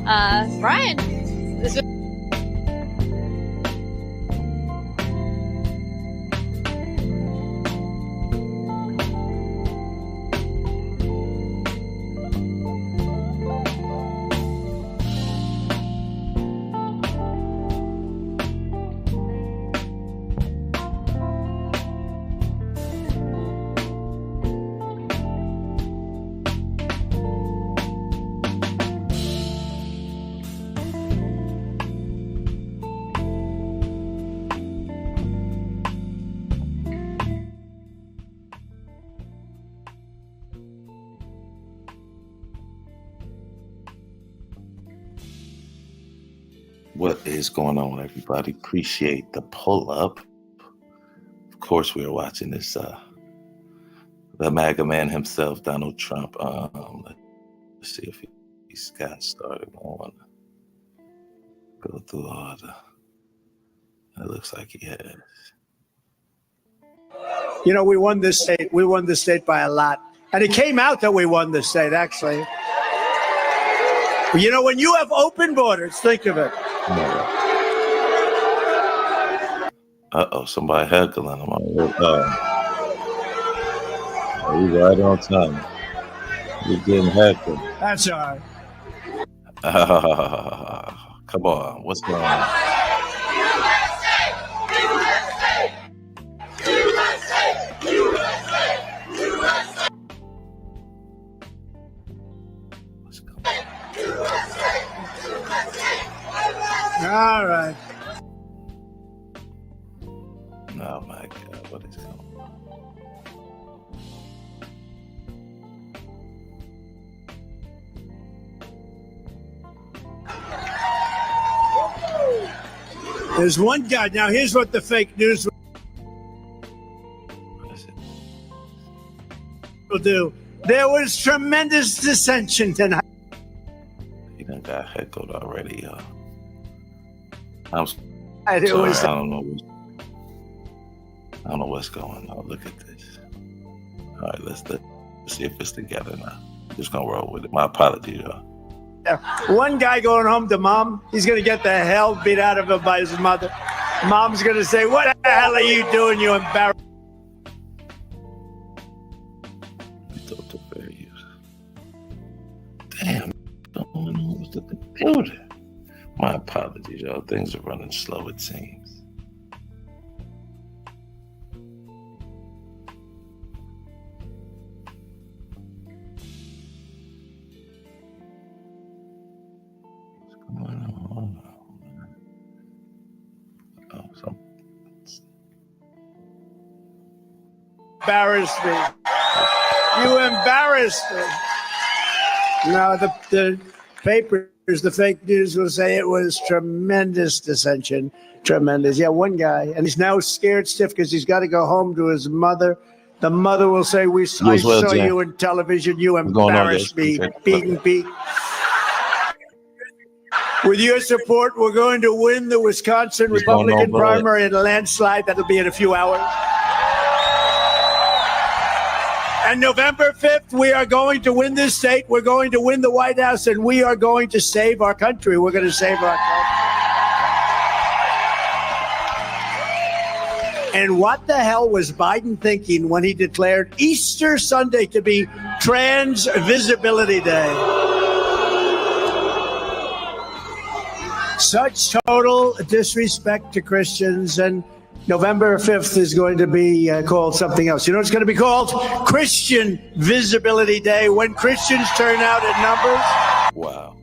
Brian, this was What is going on, everybody? Appreciate the pull up. Of course, we are watching this. The MAGA man himself, Donald Trump. Let's see if he's got started. I want to go through all the. It looks like he has. You know, we won this state. We won this state by a lot, and it came out that we won this state. Actually, you know, when you have open borders, think of it. Somebody heckling him. You right on time. You're getting heckled. That's all right. Come on. What's going on? All right. Oh my God, what is going on? There's one guy. Now, here's what the fake news will do. There was tremendous dissension tonight. He done got heckled already, y'all. I'm sorry, I don't know what's going on. Look at this. All right, let's see if it's together now. Just gonna roll with it. My apologies, y'all. One guy going home to mom, he's gonna get the hell beat out of him by his mother. Mom's gonna say, "What the hell are you doing? You embarrassed." Damn, what's going on with the computer? My apologies, y'all. Things are running slow, it seems. What's going on? Embarrassed me. You embarrassed me. No, the papers, the fake news will say it was tremendous dissension. Tremendous. Yeah, one guy. And he's now scared stiff because he's got to go home to his mother. The mother will say, I saw you in television. You embarrassed me. Beat. With your support, we're going to win the Wisconsin Republican primary in a landslide. That'll be in a few hours. And November 5th, we are going to win this state. We're going to win the White House, and we are going to save our country. We're going to save our country. And what the hell was Biden thinking when he declared Easter Sunday to be Trans Visibility Day? Such total disrespect to Christians. And November 5th is going to be called something else. You know, it's going to be called Christian Visibility Day, when Christians turn out in numbers. Wow.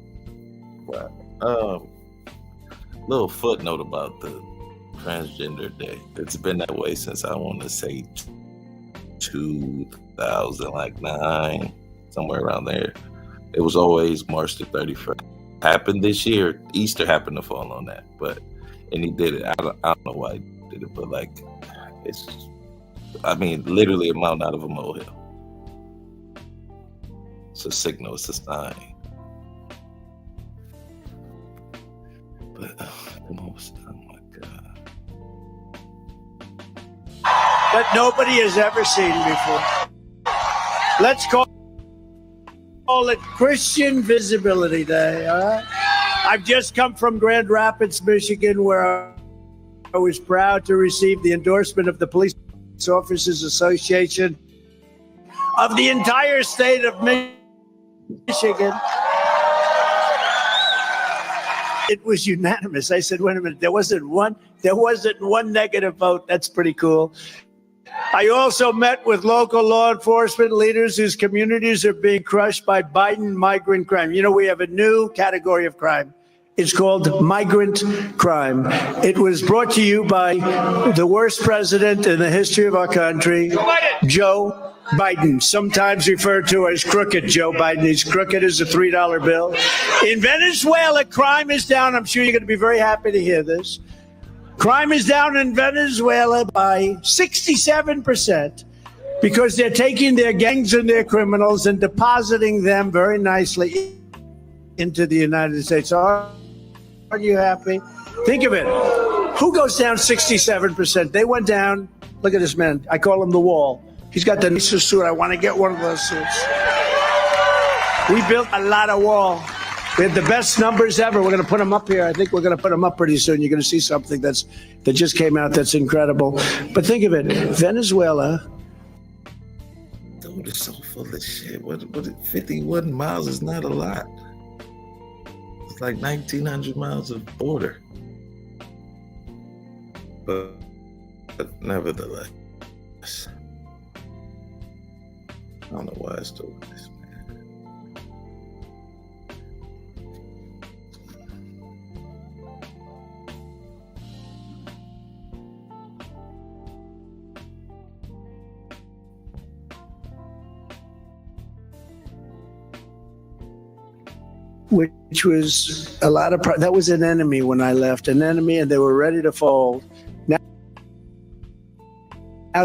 Little footnote about the Transgender Day. It's been that way since I want to say 2009, somewhere around there. It was always March the 31st. Happened this year. Easter happened to fall on that, and he did it. I don't know why he did it, but literally a mountain out of a molehill. It's a signal. It's a sign. But the most, oh my God. That nobody has ever seen before. Let's call it Christian Visibility Day, all right? I've just come from Grand Rapids, Michigan, where I was proud to receive the endorsement of the Police Officers Association of the entire state of Michigan. It was unanimous. I said, wait a minute, there wasn't one negative vote. That's pretty cool. I also met with local law enforcement leaders whose communities are being crushed by Biden migrant crime. You know, we have a new category of crime. It's called migrant crime. It was brought to you by the worst president in the history of our country, Joe Biden, sometimes referred to as crooked Joe Biden. He's crooked as a $3 bill. In Venezuela, crime is down. I'm sure you're going to be very happy to hear this. Crime is down in Venezuela by 67% because they're taking their gangs and their criminals and depositing them very nicely into the United States. Are you happy? Think of it. Who goes down 67%? They went down. Look at this man. I call him the Wall. He's got the nicest suit. I want to get one of those suits. We built a lot of wall. We had the best numbers ever. We're going to put them up here. I think we're going to put them up pretty soon. You're going to see something that just came out that's incredible. But think of it. Venezuela. Dude, it's so full of shit. What 51 miles is not a lot. It's like 1,900 miles of border. But nevertheless, I don't know why it's doing this, man. Which was a lot of that was an enemy when I left, an enemy, and they were ready to fold. Now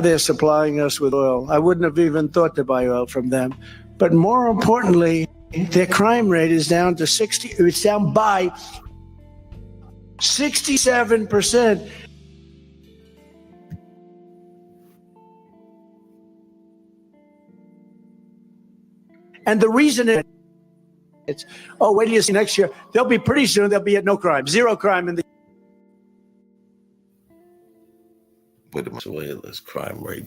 they're supplying us with oil. I wouldn't have even thought to buy oil from them. But more importantly, their crime rate is down to 60. It's down by 67%. And the reason it's, oh, wait till you see next year. They'll be pretty soon. They'll be at no crime, zero crime in the. With Venezuela's crime rate.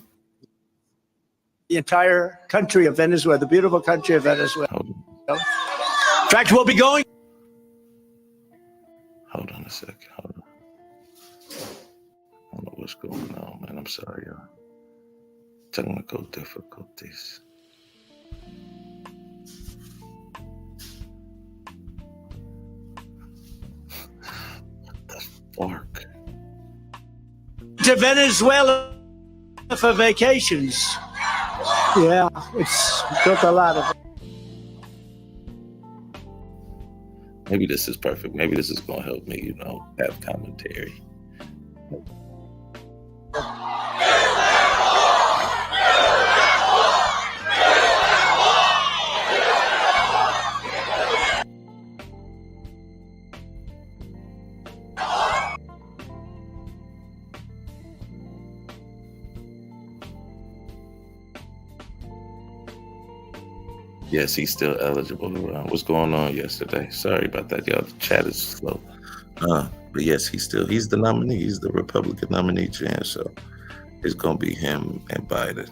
The entire country of Venezuela, the beautiful country of Venezuela. In fact, we'll be going. Hold on a second. Hold on. I don't know what's going on, man. I'm sorry, y'all. Technical difficulties. What the fuck? To Venezuela for vacations. Yeah, it's took a lot of. Maybe this is perfect. Maybe this is going to help me, have commentary. Yes, he's still eligible to run. What's going on yesterday? Sorry about that, y'all. The chat is slow. But yes, he's the nominee. He's the Republican nominee, Jan. So it's going to be him and Biden.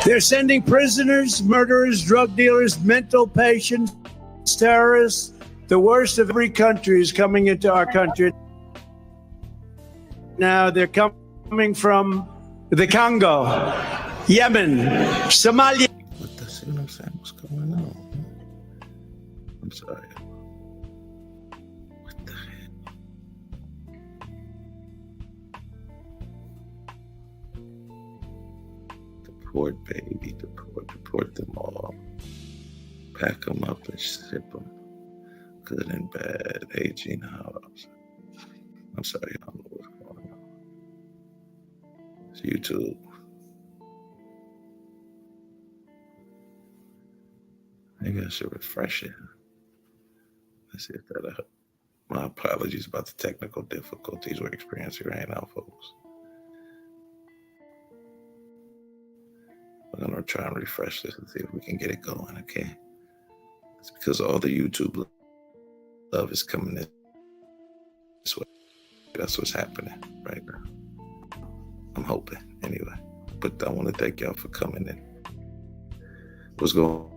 They're sending prisoners, murderers, drug dealers, mental patients, terrorists. The worst of every country is coming into our country. Now they're coming from the Congo, Yemen, Somalia. What the hell? I'm saying, what's going on? I'm sorry. What the hell? Deport, baby, deport them all. Pack them up and ship them. Good and bad, aging house. I'm sorry, I don't know what's going on. It's YouTube. Maybe I should refresh it. Let's see if that'll help. My apologies about the technical difficulties we're experiencing right now, folks. We're going to try and refresh this and see if we can get it going, okay? It's because all the YouTube love is coming this way. That's what's happening right now. I'm hoping, anyway. But I want to thank y'all for coming in. What's going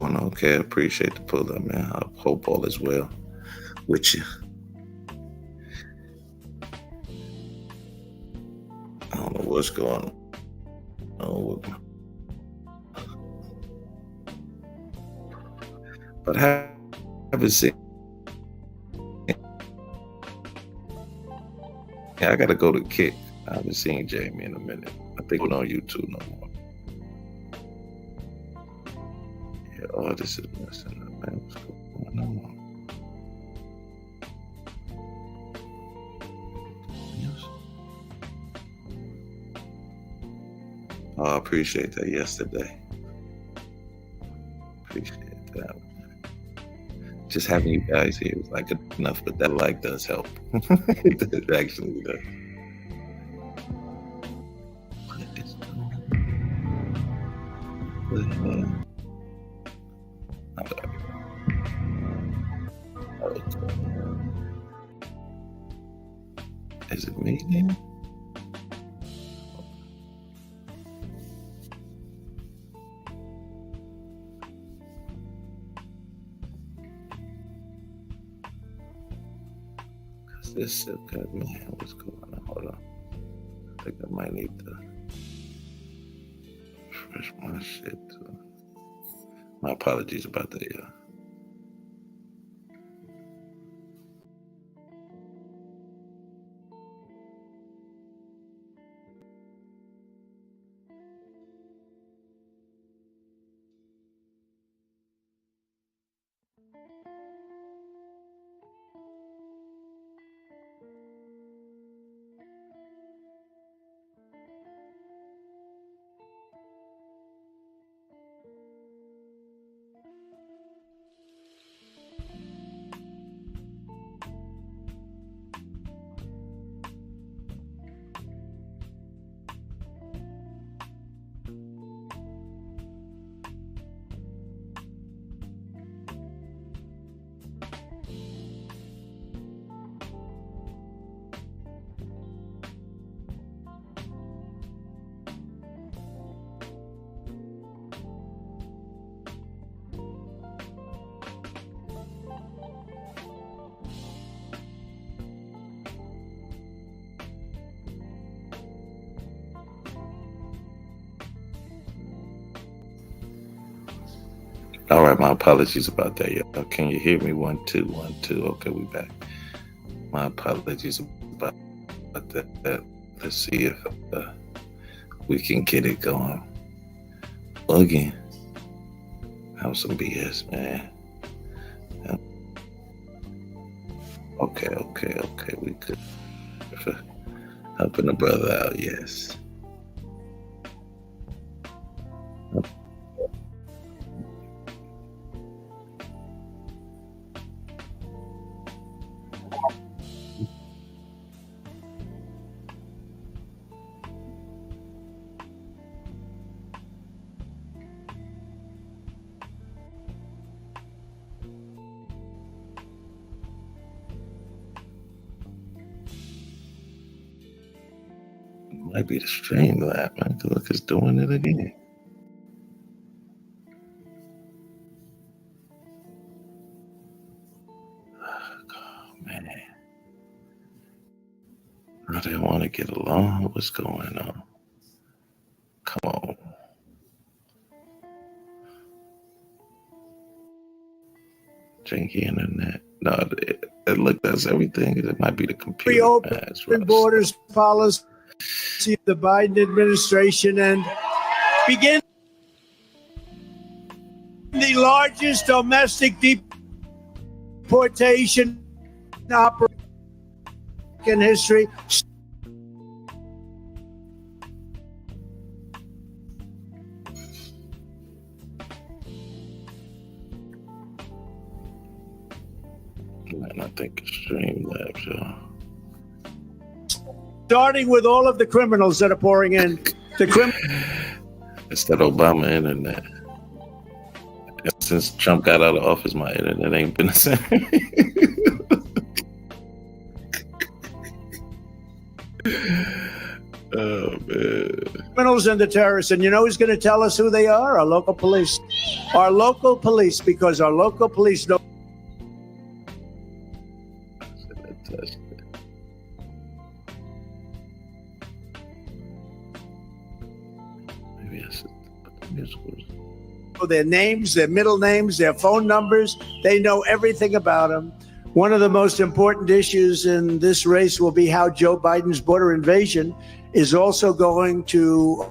on? Okay, I appreciate the pull up, man. I hope all is well with you. I don't know what's going on with me. But I haven't seen. Yeah, I gotta go to Kick. I haven't seen Jamie in a minute. I think we're on YouTube no more. Yeah, all this is messing up, man. What's going on? Yes. Oh, I appreciate that yesterday. Appreciate that. Just having you guys here was like enough, but that like does help. It actually does. Is it me then? This shit got me. What's going on? Hold on. I think I might need to refresh my shit too. My apologies about that, yeah. All right, my apologies about that, y'all. Can you hear me? 1 2 1 2. Okay, we back. My apologies about that. Let's see if we can get it going. Again, have some BS, man. Okay. We could helping the brother out, yes. Might be the stream lab, man. Look, it's doing it again. Oh, man. I didn't want to get along. What's going on? Come on. Janky internet. No, it look, that's everything. It might be the computer. Reopen borders policy of the Biden administration and begin the largest domestic deportation operation in history. Man, I think it's Streamlabs, y'all. Starting with all of the criminals that are pouring in. It's that Obama internet. It's Since Trump got out of office, my internet ain't been the same. Oh, man. Criminals and the terrorists. And you know who's going to tell us who they are? Our local police. Our local police, because our local police know. Maybe I should. Their names, their middle names, their phone numbers. They know everything about them. One of the most important issues in this race will be how Joe Biden's border invasion is also going to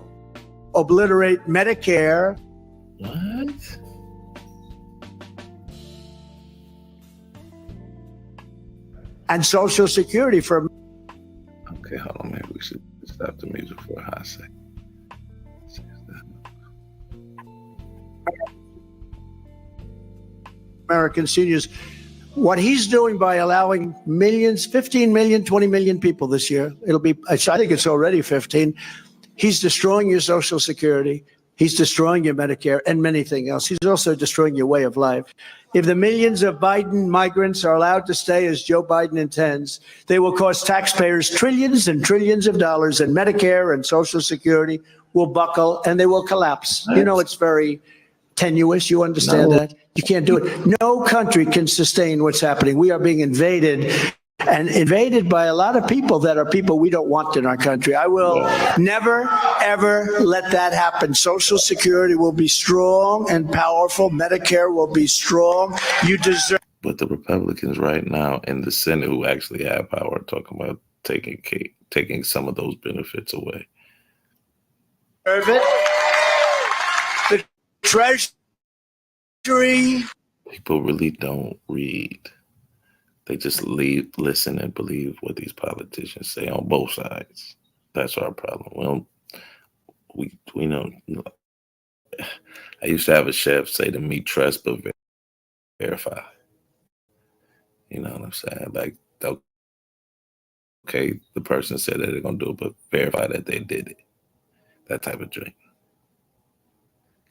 obliterate Medicare. What? And Social Security for. Okay, hold on. Maybe we should stop the music for a hot second. American seniors. What he's doing by allowing millions, 15 million, 20 million people this year, I think it's already 15. He's destroying your Social Security. He's destroying your Medicare and many things else. He's also destroying your way of life. If the millions of Biden migrants are allowed to stay as Joe Biden intends, they will cost taxpayers trillions and trillions of dollars, and Medicare and Social Security will buckle and they will collapse. You know, it's very tenuous. You understand that? You can't do it. No country can sustain what's happening. We are being invaded, and invaded by a lot of people that are people we don't want in our country. I will never, ever let that happen. Social Security will be strong and powerful. Medicare will be strong. You deserve. But the Republicans right now in the Senate who actually have power are talking about taking some of those benefits away. It. The Treasury. People really don't read. They just listen and believe what these politicians say on both sides. That's our problem. We know. I used to have a chef say to me, trust but verify. You know what I'm saying? Like, okay, the person said that they're going to do it, but verify that they did it. That type of drink.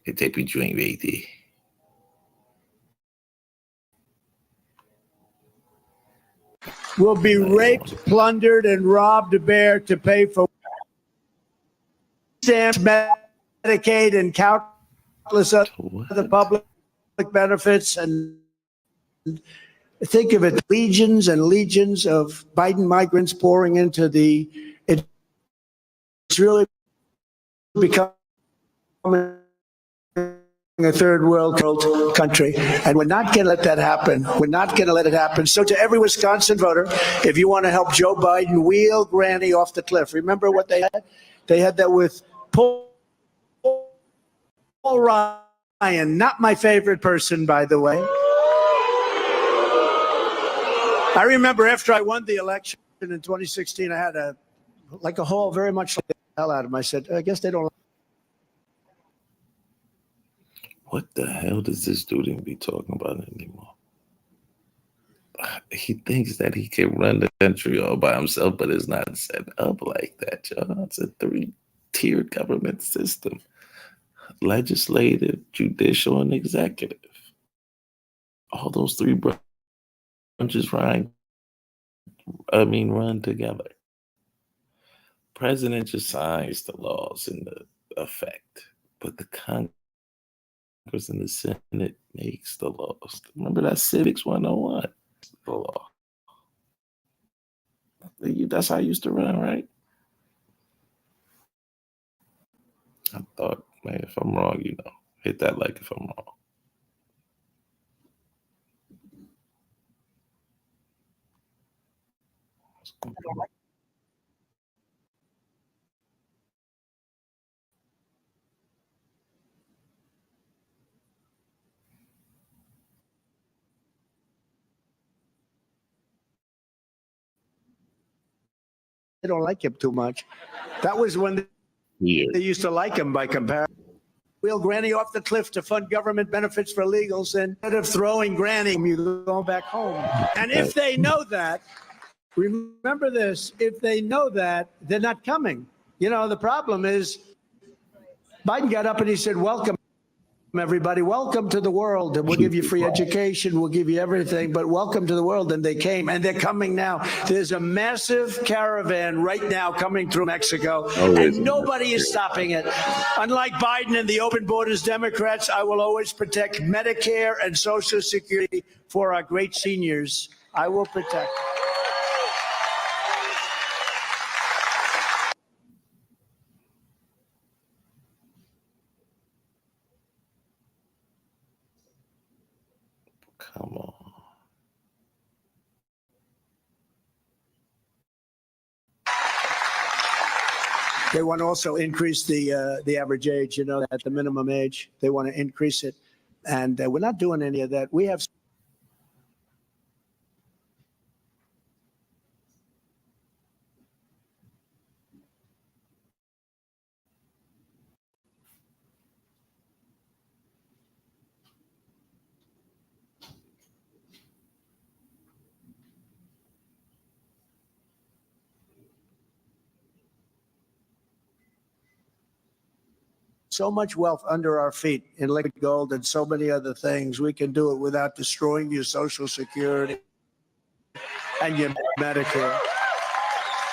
It take me drink, baby. Will be raped, plundered, and robbed bare to pay for stamps, Medicaid, and countless other public benefits. And think of it, legions and legions of Biden migrants pouring into it's really becoming a third world country, and we're not going to let that happen. We're not going to let it happen. So to every Wisconsin voter, if you want to help Joe Biden wheel Granny off the cliff, remember what they had? They had that with Paul Ryan, not my favorite person, by the way. I remember after I won the election in 2016, I had a haul very much like the hell out of him. I said, I guess they don't. What the hell does this dude even be talking about anymore? He thinks that he can run the country all by himself, but it's not set up like that, y'all. It's a 3-tiered government system. Legislative, judicial, and executive. All those three branches run together. President just signs the laws into effect, but the Congress and the Senate makes the laws. Remember that Civics 101? The law. That's how I used to run, right? I thought, man, if I'm wrong, hit that like if I'm wrong. They don't like him too much. That was when they used to like him by comparison. Wheel Granny off the cliff to fund government benefits for illegals, and instead of throwing Granny, you go back home. And if they know that, remember this, if they know that, they're not coming. You know, the problem is Biden got up and he said, welcome. everybody. Welcome to the world. And we'll give you free education. We'll give you everything, but welcome to the world. And they came, and they're coming now. There's a massive caravan right now coming through Mexico, and nobody is stopping it. Unlike Biden and the open borders Democrats, I will always protect Medicare and Social Security for our great seniors. I will protect. Come on. They want to also increase the average age, you know, at the minimum age. They want to increase it. And we're not doing any of that. We have so much wealth under our feet in liquid gold and so many other things. We can do it without destroying your Social Security and your Medicare.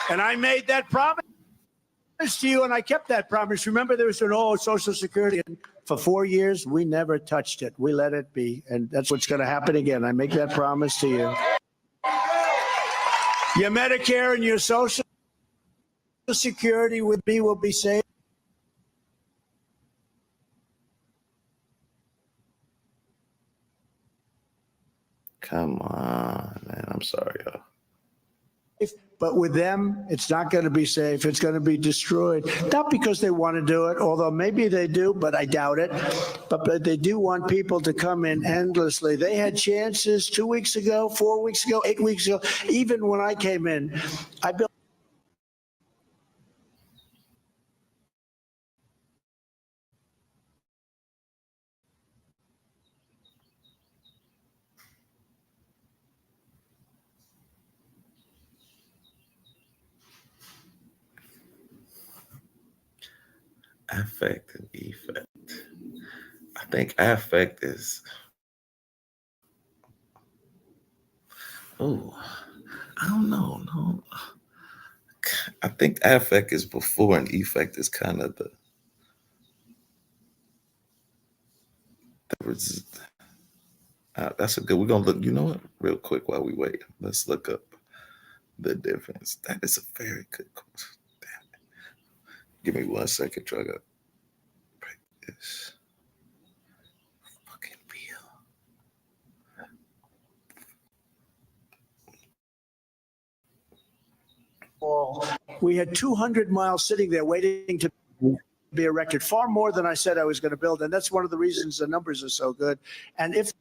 And I made that promise to you, and I kept that promise. Remember, there was an old Social Security, and for 4 years, we never touched it. We let it be, and that's what's going to happen again. I make that promise to you. Your Medicare and your Social Security with me will be saved. Come on, man. I'm sorry, y'all. But with them, it's not going to be safe. It's going to be destroyed. Not because they want to do it, although maybe they do, but I doubt it. But they do want people to come in endlessly. They had chances 2 weeks ago, 4 weeks ago, 8 weeks ago. Even when I came in, I built. Affect and effect. I think affect is. Oh, I don't know. No, I think affect is before, and effect is kind of the. That's a good. We're gonna look. You know what? Real quick while we wait, let's look up the difference. That is a very good question. Damn it. Give me 1 second. Try to break this. Fucking Wall. We had 200 miles sitting there waiting to be erected, far more than I said I was going to build. And that's one of the reasons the numbers are so good. And if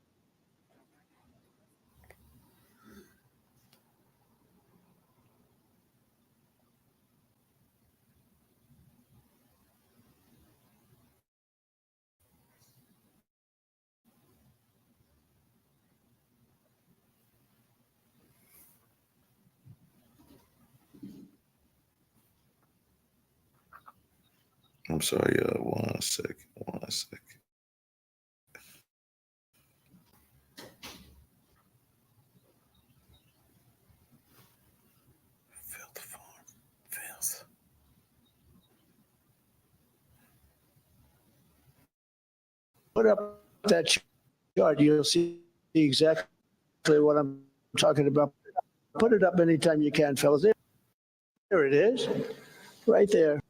I'm sorry, 1 second. 1 second. Filth form. Filth. put up that chart, you'll see exactly what I'm talking about. Put it up anytime you can, fellas. There it is, right there.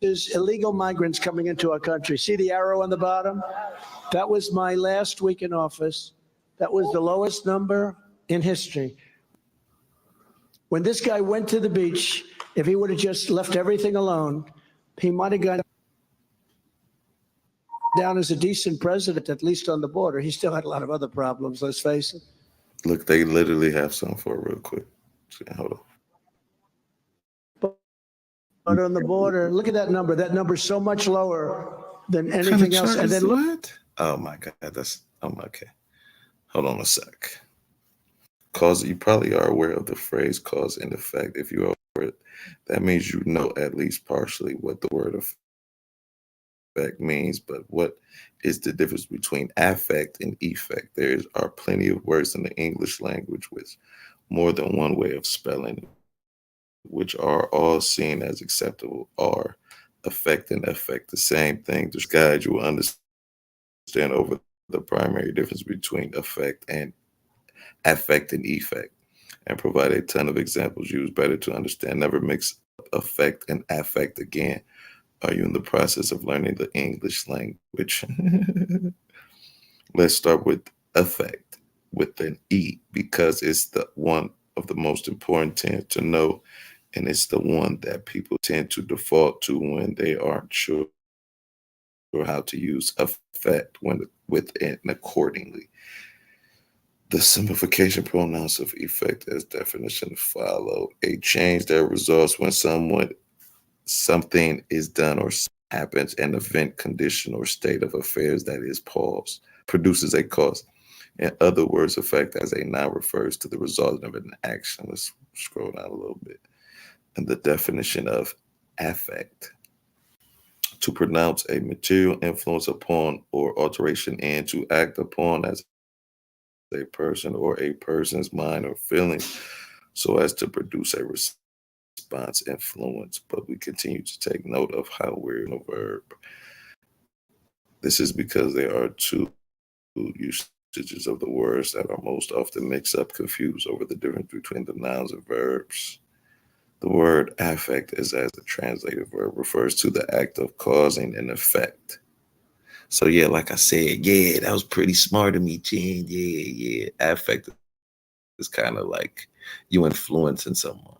There's illegal migrants coming into our country. See the arrow on the bottom? That was my last week in office. That was the lowest number in history. When this guy went to the beach, if he would have just left everything alone, he might have gone down as a decent president, at least on the border. He still had a lot of other problems, let's face it. Look, they literally have some for it real quick. Hold on. on the border. Look at that number. That number's so much lower than What kind of anything else. chart And is then look, what? Oh my God, okay. Hold on a sec. Cause you probably are aware of the phrase cause and effect. If you are aware, that means you know at least partially what the word effect means. But what is the difference between affect and effect? There are plenty of words in the English language with more than one way of spelling, which are all seen as acceptable. Are affect and effect the same thing? This guide you will understand over the primary difference between affect and effect, and provide a ton of examples used better to understand. Never mix up affect and affect again. Are you in the process of learning the English language? Let's start with affect with an E, because it's the one of the most important to know, and it's the one that people tend to default to when they aren't sure how to use affect with it accordingly. The simplification pronouns of effect as definition follow: a change that results when something is done or happens, an event, condition, or state of affairs that is produces a cause. In other words, effect as a noun refers to the result of an action. Let's scroll down a little bit. And the definition of affect: to pronounce a material influence upon or alteration in, to act upon as a person or a person's mind or feelings so as to produce a response influence. But we continue to take note of how we're in a verb. This is because there are two usages of the words that are most often mixed up, confused over the difference between the nouns and verbs. The word affect is as a translated verb, refers to the act of causing an effect. So yeah, like I said, yeah, that was pretty smart of me, Jen. Yeah. Affect is kind of like you influencing someone.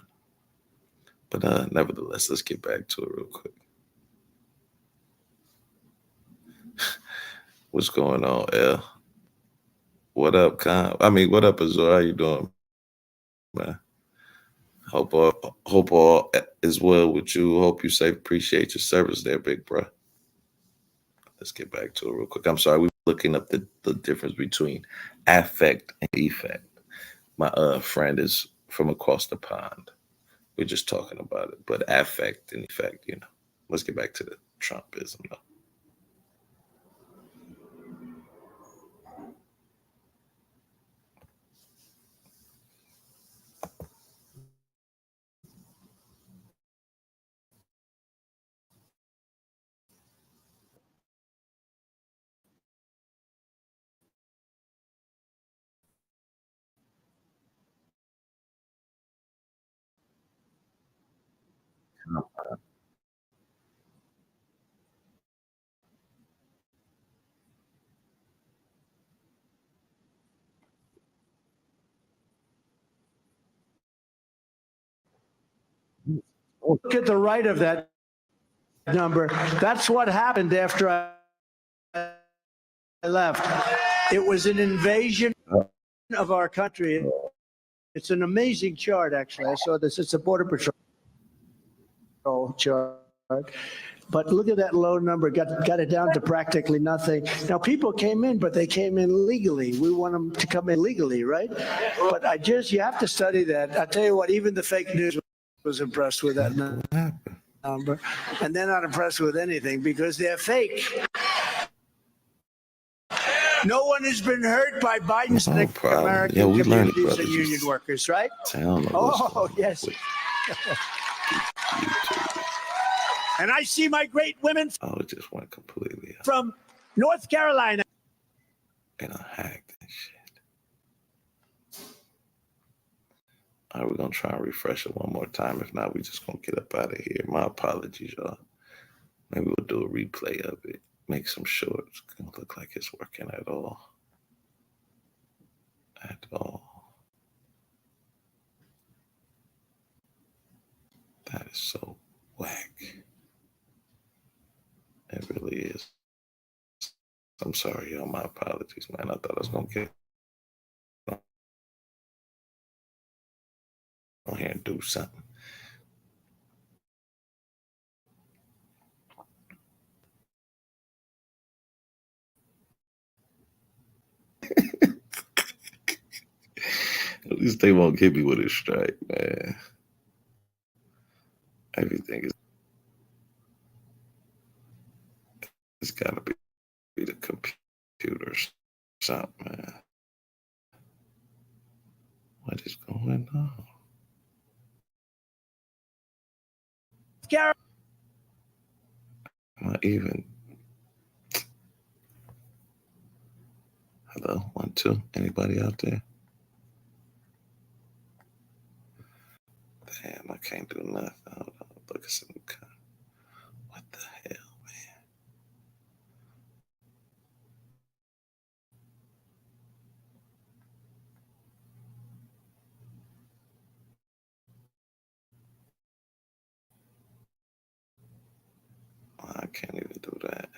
But nevertheless, let's get back to it real quick. What's going on, L? What up, Con? What up, Azor? How you doing, man? Hope all is well with you. Hope you safe. Appreciate your service there, big bro. Let's get back to it real quick. I'm sorry, we were looking up the difference between affect and effect. My friend is from across the pond. We're just talking about it, but affect and effect, Let's get back to the Trumpism, though. look at the right of that number. That's what happened after I left. It was an invasion of our country. It's an amazing chart, actually. I saw this. It's a Border Patrol chart. But look at that low number, got it down to practically nothing. Now, people came in, but they came in legally. We want them to come in legally, right? But you have to study that. I tell you what, even the fake news was impressed with that number. And they're not impressed with anything because they're fake. No one has been hurt by Biden's American communities and union workers, right? Oh, yes. And I see my great women It just went completely from North Carolina. And I hacked and shit. All right, we're going to try and refresh it one more time. If not, we're just going to get up out of here. My apologies, y'all. Maybe we'll do a replay of it. Make some sure it's going to look like it's working at all. At all. That is so whack. It really is. I'm sorry, y'all. My apologies, man. I thought I was going to get on here and do something. At least they won't hit me with a strike, man. Everything is. It's gotta be the computer or something, man. What is going on? Gary. Am I even? Hello, 1, 2. Anybody out there? Damn, I can't do nothing. Hold on. Look at some. What the hell, man? I can't even do that.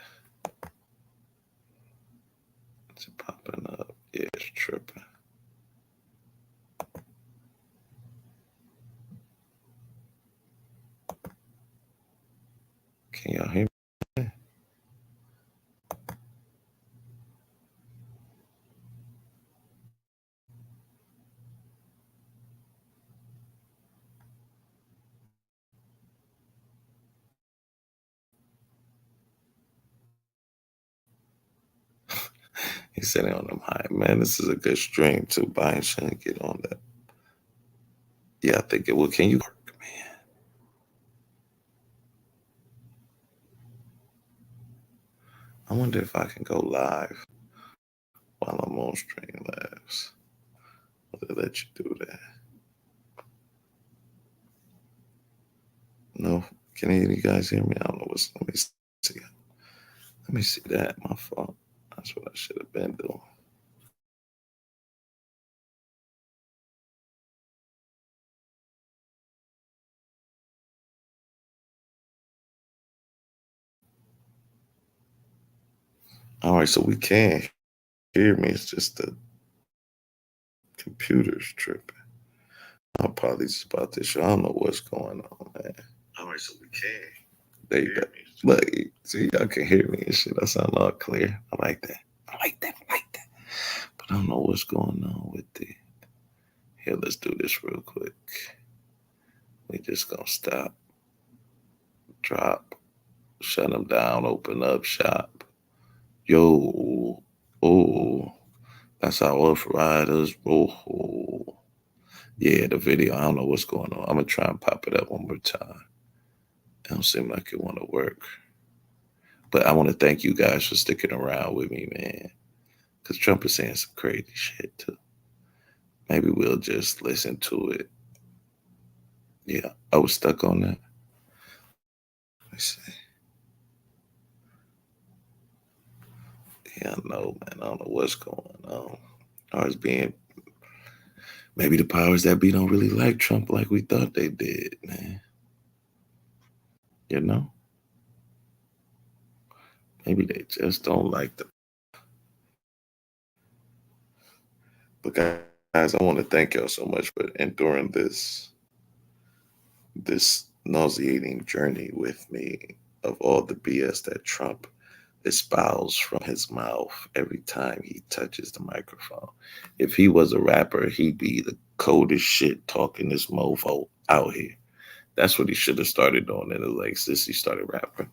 It's popping up. Yeah, it's tripping. Can y'all hear me? He's sitting on them high. Man, this is a good stream too. Buying shouldn't get on that. Yeah, I think it will. Can you work, man? I wonder if I can go live while I'm on Streamlabs. Will they let you do that? No? Can any of you guys hear me? I don't know what's. Let me see. Let me see that. My fault. That's what I should have been doing. All right, so we can hear me. It's just the computer's tripping. My apologies about this. I don't know what's going on, man. All right, so we can. There you go. Look, see, y'all can hear me and shit. I sound all clear. I like that. I like that. But I don't know what's going on with the. Here, let's do this real quick. We just gonna stop, drop, shut them down, open up shop. Yo, oh, that's our Rough Riders. Oh, yeah, the video. I don't know what's going on. I'm gonna try and pop it up one more time. It don't seem like it want to work. But I want to thank you guys for sticking around with me, man. Because Trump is saying some crazy shit, too. Maybe we'll just listen to it. Yeah, I was stuck on that. Let me see. Yeah, I know, man. I don't know what's going on. Or it's being... Maybe the powers that be don't really like Trump like we thought they did, man. You know? Maybe they just don't like them. But guys, I want to thank y'all so much for enduring this nauseating journey with me of all the BS that Trump espouse from his mouth every time he touches the microphone. If he was a rapper, he'd be the coldest shit talking this mofo out here. That's what he should have started doing. And it was like, since he started rapping.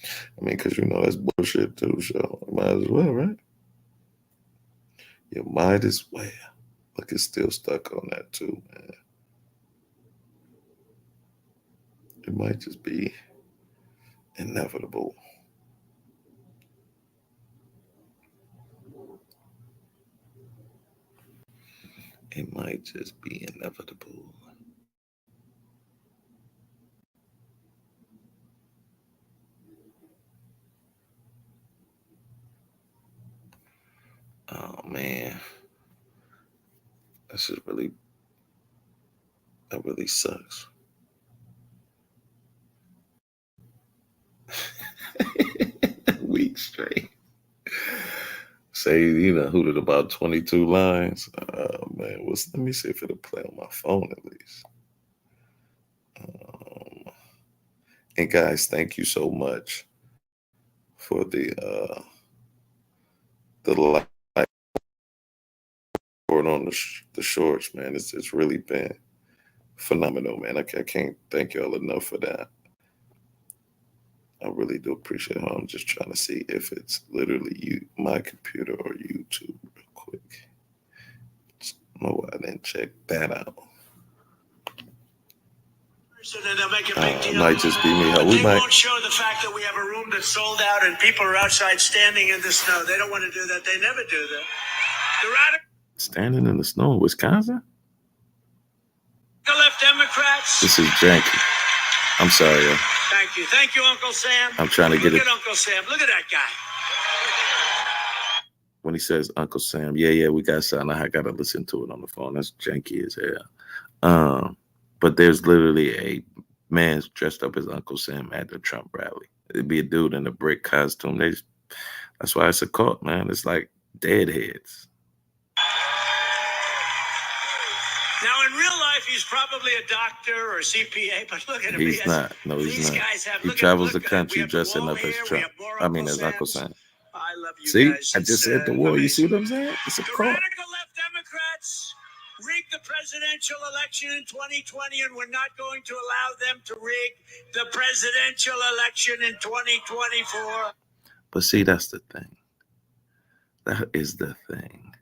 I mean, because you know that's bullshit too, so might as well, right? You might as well. Look, it's still stuck on that too, man. It might just be inevitable. It might just be inevitable. Oh man, this is really, that really sucks. Week straight. Say, you know, hooted about 22 lines. Oh man, let me see if it'll play on my phone at least. And guys, thank you so much for the like on the shorts, man. It's really been phenomenal, man. I can't thank y'all enough for that. I really do appreciate it. I'm just trying to see if it's literally my computer or YouTube real quick. No, I didn't check that out. And they'll make a big deal. Might just be me. But they won't show the fact that we have a room that's sold out and people are outside standing in the snow. They don't want to do that. They never do that. Standing in the snow in Wisconsin? The left Democrats. This is janky. I'm sorry. Thank you. Thank you, Uncle Sam. I'm trying to get it. Look at Uncle Sam. Look at that guy. When he says Uncle Sam, yeah, we got something. I got to listen to it on the phone. That's janky as hell. But there's literally a man dressed up as Uncle Sam at the Trump rally. It'd be a dude in a brick costume. That's why it's a cult, man. It's like deadheads. Now, in real life, he's probably a doctor or a CPA, but look at him. He's not. No, he's not. He travels the country dressing up as Trump. I mean, as Uncle Sam. I love you See, guys. I just said the war. You see what I'm saying? It's a the cult. radical left Democrats rigged the presidential election in 2020, and we're not going to allow them to rig the presidential election in 2024. But see, that's the thing. That is the thing.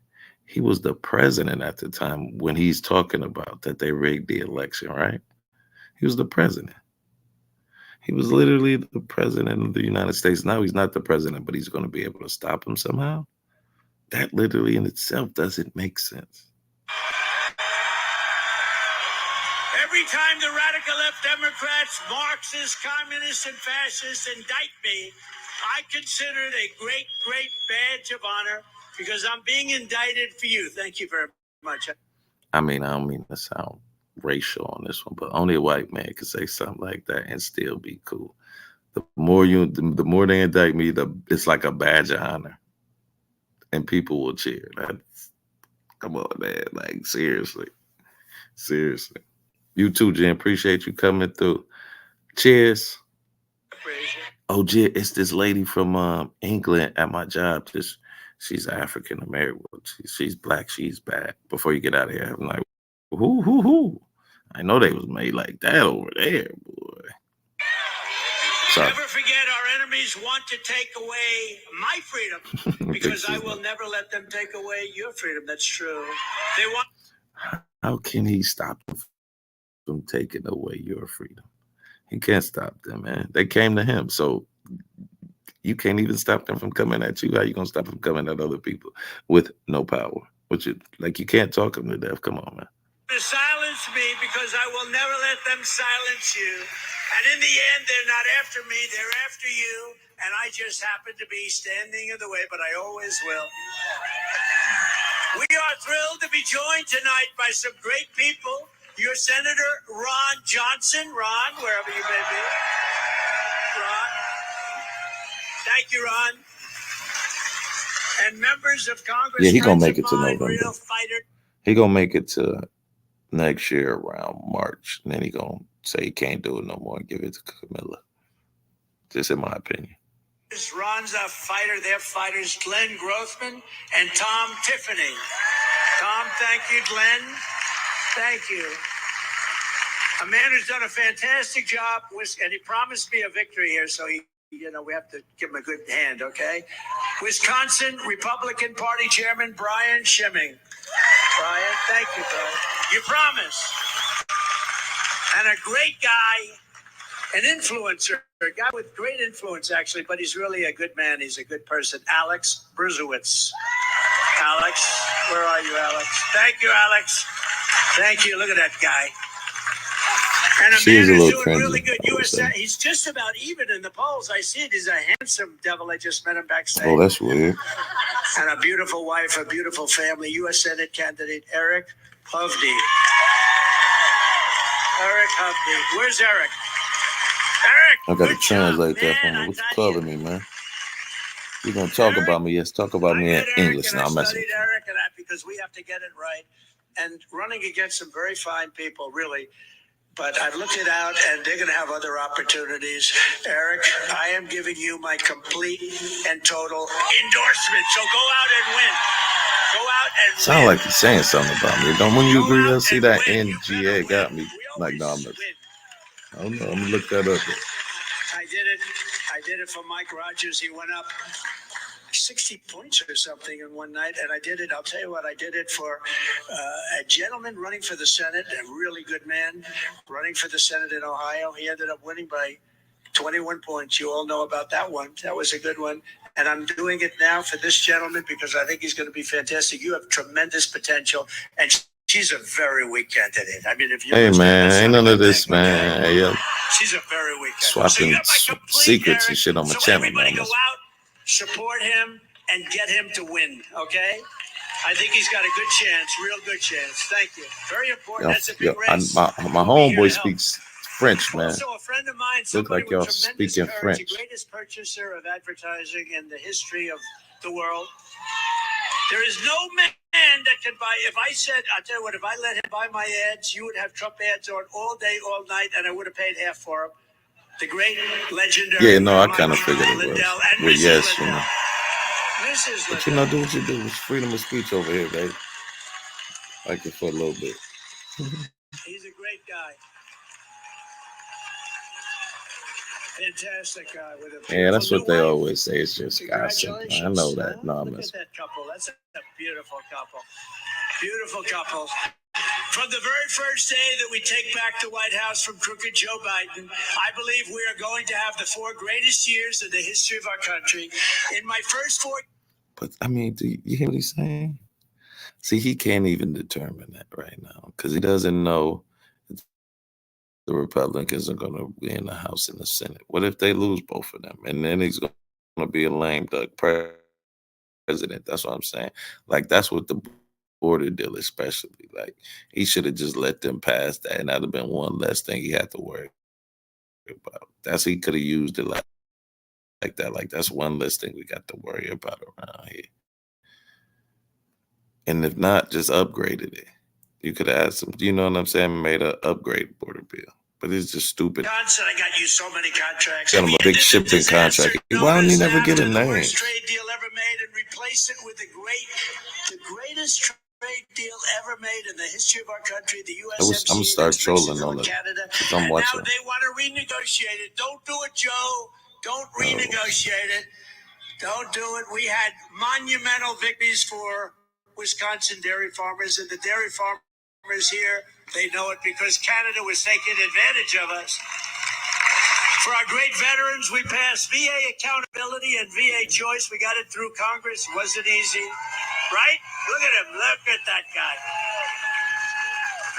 He was the president at the time when he's talking about that they rigged the election, right? He was the president. He was literally the president of the United States. Now he's not the president, but he's going to be able to stop him somehow. That literally in itself doesn't make sense. Every time the radical left Democrats, Marxists, communists, and fascists indict me, I consider it a great, great badge of honor because I'm being indicted for you. Thank you very much. I mean, I don't mean to sound racial on this one, but only a white man could say something like that and still be cool. The more they indict me, it's like a badge of honor, and people will cheer. Come on, man! Like seriously. You too, Jen. Appreciate you coming through. Cheers. Oh, Jen, it's this lady from England at my job. She's African American. She's black. She's bad. Before you get out of here, I'm like, who? I know they was made like that over there, boy. Sorry. Never forget, our enemies want to take away my freedom because I will never let them take away your freedom. That's true. They want. How can he stop them from taking away your freedom? He can't stop them, man. They came to him, so you can't even stop them from coming at you. How you gonna stop them coming at other people with no power? You can't talk them to death. Come on, man. To silence me because I will never let them silence you. And in the end, they're not after me, they're after you. And I just happen to be standing in the way, but I always will. We are thrilled to be joined tonight by some great people. Your Senator Ron Johnson. Ron, wherever you may be. Ron. Thank you, Ron. And members of Congress. Yeah, he's going to make it to November. He's going to make it to next year around March. And then he's going to say he can't do it no more and give it to Camilla. Just in my opinion. Ron's a fighter. They're fighters. Glenn Grothman and Tom Tiffany. Tom, thank you. Glenn, thank you. A man who's done a fantastic job, and he promised me a victory here, so we have to give him a good hand, okay? Wisconsin Republican Party Chairman Brian Schimming. Brian, thank you, bro. You promised. And a great guy, an influencer, a guy with great influence, actually, but he's really a good man. He's a good person. Alex Berzowitz. Alex, where are you, Alex? Thank you, Alex. Thank you. Look at that guy. And a man who's doing really good. He's just about even in the polls. I see it. He's a handsome devil. I just met him backstage. Oh, that's weird. And a beautiful wife, a beautiful family. U.S. Senate candidate Eric Hovde. Eric Hovde. Where's Eric? Eric! I got to translate that for me. What you calling me, man? You're going to talk about me. Yes, talk about me in English now. I studied Eric and that because we have to get it right. And running against some very fine people, really. But I've looked it out, and they're going to have other opportunities. Eric, I am giving you my complete and total endorsement. So go out and win. Go out and Sound win. like he's saying something about me. Don't when you Go agree out to see and that win. You better NGA got win. me. We Like, no, always I'm win. I don't know. I'm gonna look that up. I did it for Mike Rogers. He went up 60 points or something in one night, and I did it. I'll tell you what, I did it for a gentleman running for the Senate, a really good man running for the Senate in Ohio. He ended up winning by 21 points. You all know about that one. That was a good one. And I'm doing it now for this gentleman because I think he's going to be fantastic. You have tremendous potential, and she's a very weak candidate. I mean, if you Hey lose her, man, that's ain't not a none of good this, thing, okay? man. Hey, yo, She's a very weak candidate. So you swapping have my complete secrets Eric. and shit on my So channel. everybody Now, go out, support him, and get him to win, okay? I think he's got a good chance, real good chance. Thank you. Very important. That's a big race. my homeboy speaks French, man. Also, a friend of mine, Look somebody like y'all with tremendous speaking courage, French. the greatest purchaser of advertising in the history of the world. There is no man that can buy. If I said, I'll tell you what, if I let him buy my ads, you would have Trump ads on all day, all night, and I would have paid half for them. The great, legendary. Yeah, no, I kind of figured it was. Well, yes, you know. But you know, do what you do. It's freedom of speech over here, babe. Like it for a little bit. He's a great guy. Fantastic guy with a Yeah, that's what they wife. always say. It's just gossip. I know that. No, I'm Look at that couple. That's a beautiful couple. Beautiful couple. From the very first day that we take back the White House from crooked Joe Biden, I believe we are going to have the 4 greatest years in the history of our country. In my first 4. But I mean, do you hear what he's saying? See, he can't even determine that right now because he doesn't know the Republicans are going to be in the House and the Senate. What if they lose both of them? And then he's going to be a lame duck president. That's what I'm saying. Like, that's what the border deal, especially. Like, he should have just let them pass that, and that'd have been one less thing he had to worry about. He could have used it like that. Like, that's one less thing we got to worry about around here. And if not, just upgraded it. You could have had some, you know what I'm saying, made an upgrade border bill. But it's just stupid. Johnson, I got you so many contracts. Got him a big shipping contract. Why don't he never get a name? Worst trade deal ever made, and replace it with the greatest trade deal ever made in the history of our country, the USMCA. I'm gonna start trolling on it. Canada. I'm watching. Now they want to renegotiate it. Don't do it, Joe. Don't renegotiate it. Don't do it. We had monumental victories for Wisconsin dairy farmers, and the dairy farmers here, they know it because Canada was taking advantage of us. For our great veterans, we passed VA accountability and VA choice. We got it through Congress. It wasn't easy, right? Look at him. Look at that guy.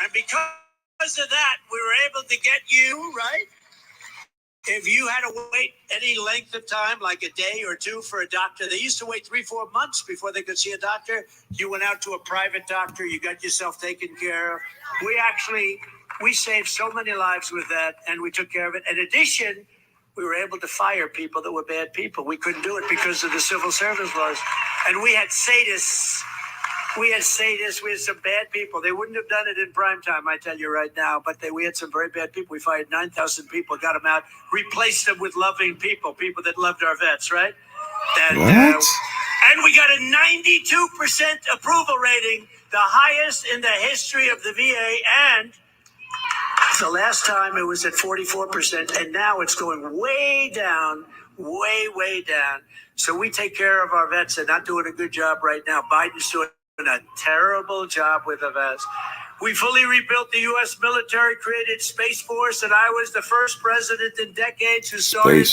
And because of that, we were able to get you, right? If you had to wait any length of time, like a day or two for a doctor, they used to wait 3-4 months before they could see a doctor. You went out to a private doctor, you got yourself taken care of. We saved so many lives with that, and we took care of it. In addition, we were able to fire people that were bad people. We couldn't do it because of the civil service laws. And we had sadists. We had some bad people. They wouldn't have done it in prime time, I tell you right now, but we had some very bad people. We fired 9,000 people, got them out, replaced them with loving people that loved our vets, right? And, and we got a 92% approval rating, the highest in the history of the VA, and the last time it was at 44%, and now it's going way down, way down. So we take care of our vets and not doing a good job right now. Biden's doing a terrible job with the vets. We fully rebuilt the U.S. military, created Space Force, and I was the first president in decades who started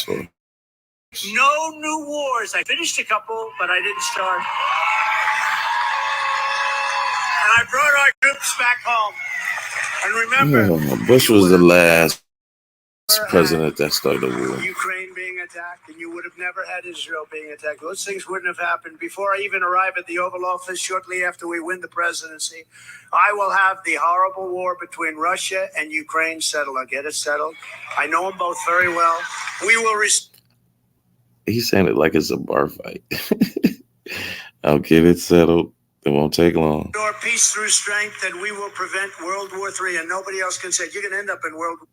no new wars. I finished a couple, but I didn't start. And I brought our troops back home. And remember, Bush was the last president that started a war. Ukraine being attacked, and you would have never had Israel being attacked. Those things wouldn't have happened. Before I even arrive at the Oval Office, shortly after we win the presidency, I will have the horrible war between Russia and Ukraine settled. I'll get it settled. I know them both very well. We will. He's saying it like it's a bar fight. I'll get it settled. It won't take long. Restore peace through strength, and we will prevent World War III. And nobody else can say you're going to end up in World War.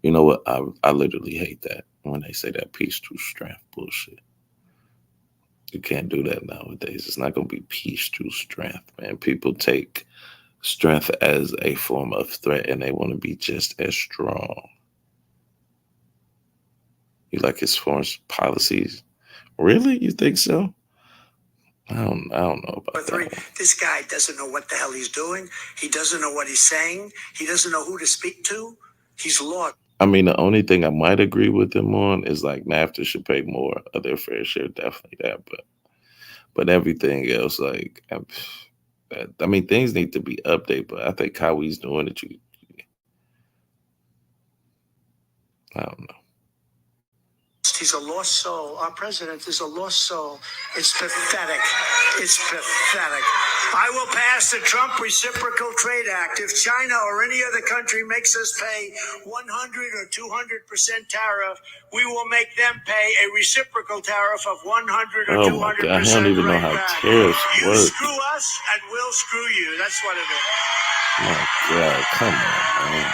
You know what? I literally hate that when they say that peace through strength bullshit. You can't do that nowadays. It's not going to be peace through strength, man. People take strength as a form of threat, and they want to be just as strong. You like his foreign policies? Really? You think so? I don't know about that. This guy doesn't know what the hell he's doing. He doesn't know what he's saying. He doesn't know who to speak to. He's lost. I mean, the only thing I might agree with him on is like NAFTA should pay more of their fair share. Definitely that, but everything else, like, I mean, things need to be updated. But I think how he's doing it, I don't know. He's a lost soul. Our president is a lost soul. It's pathetic. It's pathetic. I will pass the Trump Reciprocal Trade Act. If China or any other country makes us pay 100 or 200% tariff, we will make them pay a reciprocal tariff of 100 or 200%. Oh my God, I don't even know how tariffs work. You screw us and we'll screw you. That's what it is. My God, come on, man.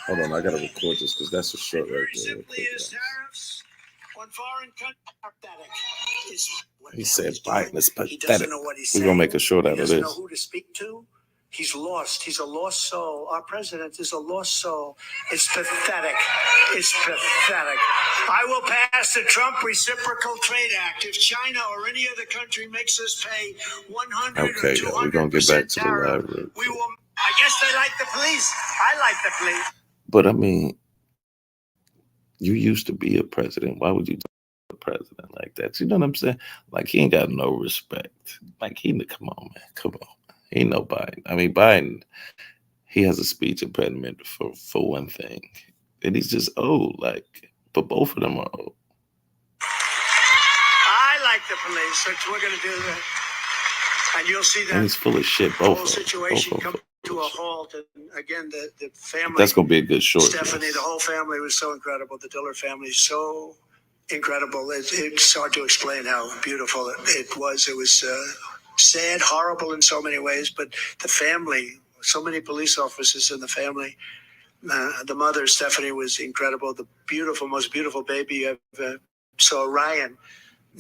Hold on, I gotta record this because that's a short right there. He said Biden is pathetic. We're gonna make a short out of this. He doesn't know who to speak to. He's lost. He's a lost soul. Our president is a lost soul. It's pathetic. It's pathetic. I will pass the Trump Reciprocal Trade Act. If China or any other country makes us pay 100 or 200% we're gonna get back to the tariff, live. we will. I guess they like the police. I like the police. But I mean, you used to be a president. Why would you talk to a president like that? You know what I'm saying? Like, he ain't got no respect. Like, come on, man. Come on. He ain't no Biden. I mean, Biden, he has a speech impediment for one thing. And he's just old. Like, but both of them are old. I like the police. So we're going to do that. And you'll see that. And he's full of shit. Both whole situation come to a halt. And again, the family. That's going to be a good short. Stephanie, the whole family was so incredible. The Diller family is so incredible. It's hard to explain how beautiful it was. It was sad, horrible in so many ways. But the family, so many police officers in the family. The mother, Stephanie, was incredible. The beautiful, most beautiful baby I ever saw, Ryan.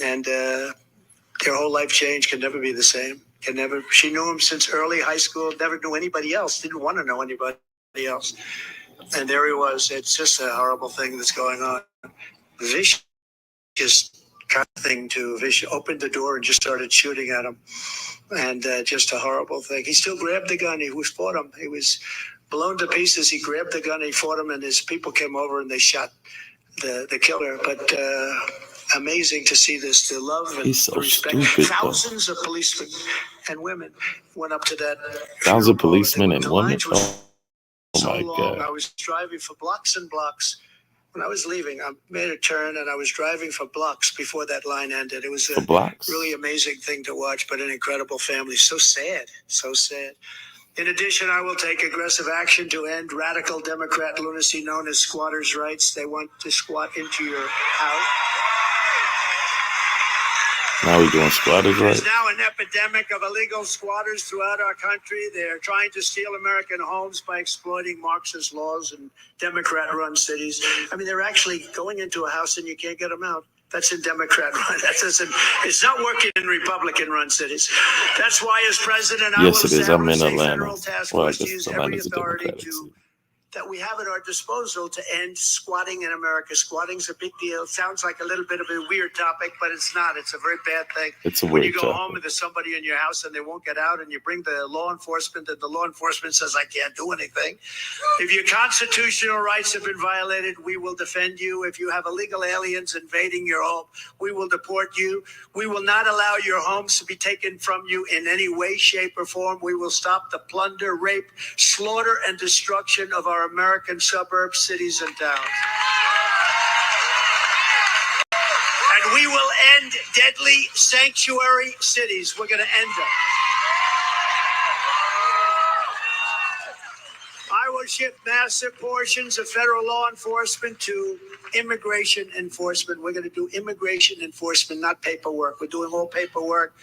And their whole life change can never be the same. She knew him since early high school, never knew anybody else, didn't want to know anybody else. And there he was. It's just a horrible thing that's going on. Vicious kind of thing too. Vicious opened the door and just started shooting at him. And just a horrible thing. He still grabbed the gun. He fought him. He was blown to pieces. He grabbed the gun. He fought him, and his people came over and they shot the killer. But amazing to see this, the love and He's so respect. stupid, Thousands of policemen and women went up to that. Thousands of policemen and women. Oh my God. I was driving for blocks and blocks. When I was leaving, I made a turn and I was driving for blocks before that line ended. It was a really amazing thing to watch, but an incredible family. So sad, so sad. In addition, I will take aggressive action to end radical Democrat lunacy known as squatters' rights. They want to squat into your house. Now we're doing squatters' rights. There's now an epidemic of illegal squatters throughout our country. They're trying to steal American homes by exploiting Marxist laws in Democrat-run cities. I mean, they're actually going into a house and you can't get them out. That's in Democrat-run. It's not working in Republican-run cities. That's why, as president, I will establish a federal task force to use every authority that we have at our disposal to end squatting in America. Squatting's a big deal. Sounds like a little bit of a weird topic, but it's not. It's a very bad thing. It's a when weird you go topic. home and there's somebody in your house and they won't get out, and you bring the law enforcement, and the law enforcement says, I can't do anything. If your constitutional rights have been violated, we will defend you. If you have illegal aliens invading your home, we will deport you. We will not allow your homes to be taken from you in any way, shape, or form. We will stop the plunder, rape, slaughter, and destruction of our American suburbs, cities, and towns. And we will end deadly sanctuary cities. We're going to end them. I will shift massive portions of federal law enforcement to immigration enforcement. We're going to do immigration enforcement, not paperwork. We're doing all paperwork.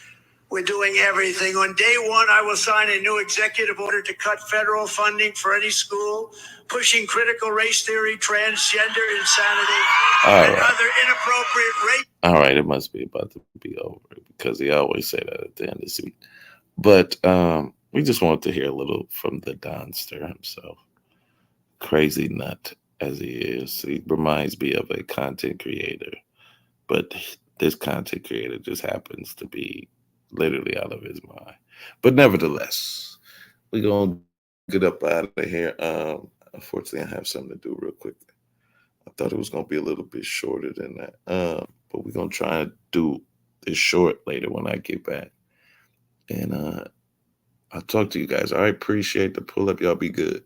We're doing everything. On day one, I will sign a new executive order to cut federal funding for any school pushing critical race theory, transgender insanity, and other inappropriate race. All right, it must be about to be over because he always say that at the end of the week. But we just wanted to hear a little from the Donster himself. Crazy nut as he is. He reminds me of a content creator. But this content creator just happens to be literally out of his mind. But nevertheless, we're going to get up out of here. Unfortunately, I have something to do real quick. I thought it was going to be a little bit shorter than that. But we're going to try and do this short later when I get back. And I'll talk to you guys. I appreciate the pull up. Y'all be good.